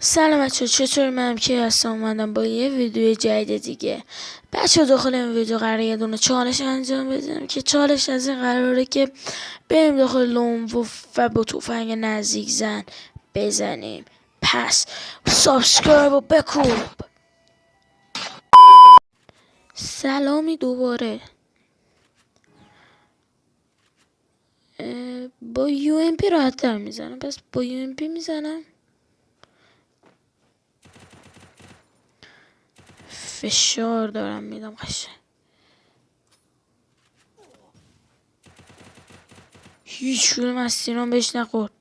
سلام بچه، چطور؟ منم که هستم، اومدم با یه ویدیو جدید دیگه. بچه داخل این ویدیو قراره یه دونه چالش انجام بدیم که چالش از این قراره که بریم داخل لومو و با تفنگ نزدیک زن بزنیم. پس سابسکرایب رو بکوب. سلامی دوباره. با یو ام پی راحت تر میزنم، پس با یو ام پی میزنم. فشار دارم میدم قشنگ. هیچ کدوم از سیران بهش نخورد.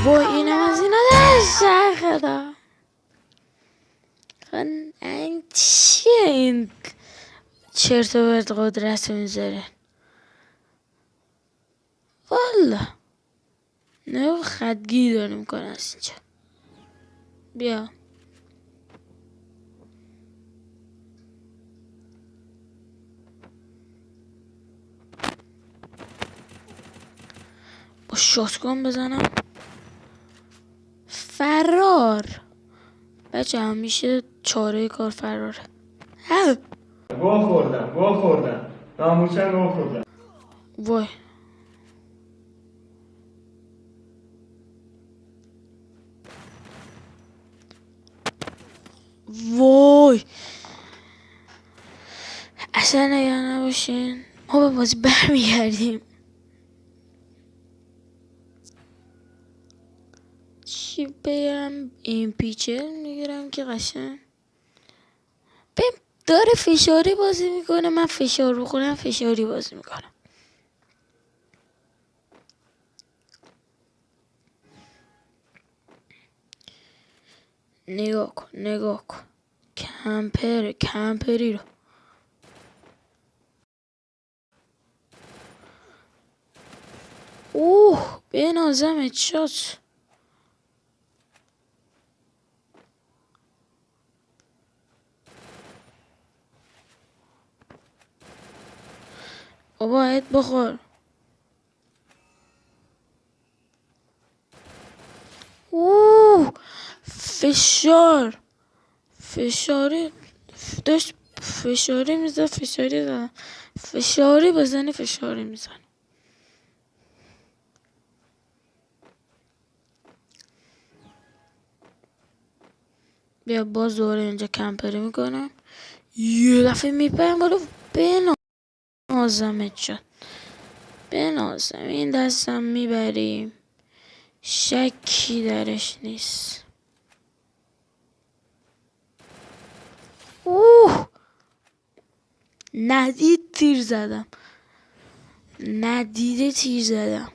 وای اینم از اینا در خدا. این چیه این چرت و پرت قدرت میذاره؟ والا نه خدگی داره میکنه از اینجا. بیا با شاتگان بزنم. فرار بچه، همیشه چاره کار فراره. گوه خوردم ناموسن گوه خوردم. وای وای اصلا نگران نباشین، ما به بازی برمیگردیم. چی بگم؟ این پیچه میگیرم که قشنگ داره فشاری بازی میکنه. من فشار بخورم فشاری بازی میکنم. نگاه کن کمپری رو. اوه بنازم شات. بابا ات بخور. اوه فشاری داشت. فشاری میزد. فشاری زدم. فشاری بزنی فشاری میزنی. بیا باز دوره اینجا کمپری میکنم. یه دفعه میپرم بالا. بنازم شد. بنازم این دستم میبریم. شکی درش نیست. اوه ندید تیر زدم. ندیده تیر زدم.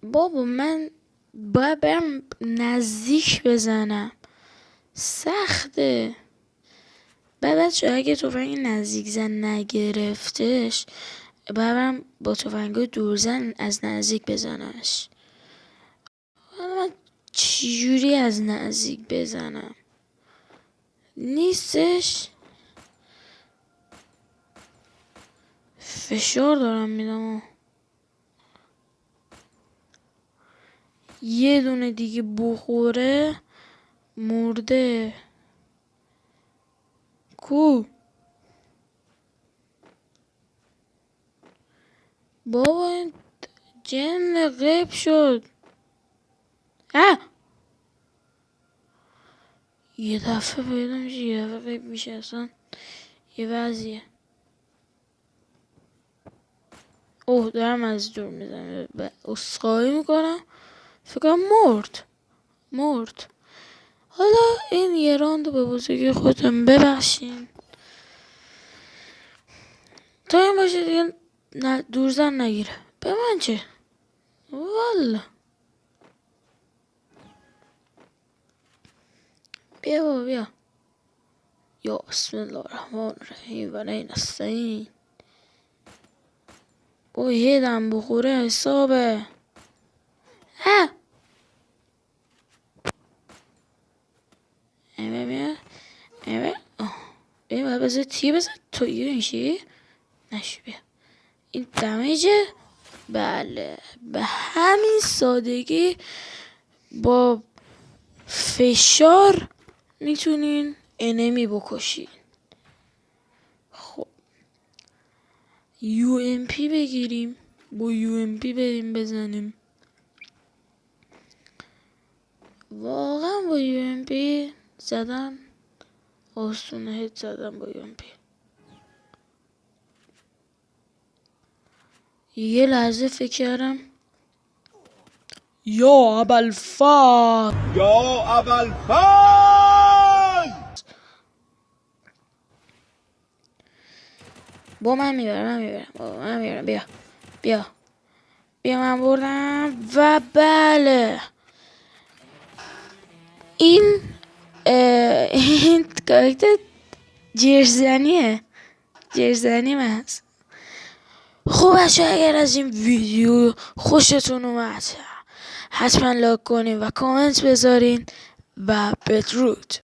بابا من باید برم نزدیک بزنم. سخته. بچه اگه تفنگ نزدیک زن نگرفتش، باید برم با تفنگ دورزن از نزدیک بزنمش. من چجوری از نزدیک بزنم؟ نیستش. فشار دارم میدم. یه دونه دیگه بخوره مرده. کو بابا این جن غیب شد. یه دفعه پیدا میشه یه دفعه غیب میشه. اصلا یه وضعیه. اوه دارم از دور میزنم. اسخایی میکنم. فکرم مرد. حالا این یه راند به بزرگی خودم ببخشین. تا این باشه دیگه دورزن نگیره. به من چه؟ والا بیا یا بسم الله الرحمن الرحیم و نستعین. با یه دم بخوره حسابه. ها بیا باید بذار تیه بزن تو یه میشی نشی. بیا این دمیجه. بله به همین سادگی با فشار میتونین انمی بکشین. خب UMP بگیریم با UMP بریم بزنیم. واقعا با UMP زدن آسونه. هد زدن با UMP. یه لحظه فکر کردم یا ابوالفضل با من میبرم. بیا من بردم. و بله این کاراکتر جرزنی من هست. خب بچه اگر از این ویدیو خوشتون اومد حتما لایک کنین و کامنت بذارین و بدرود.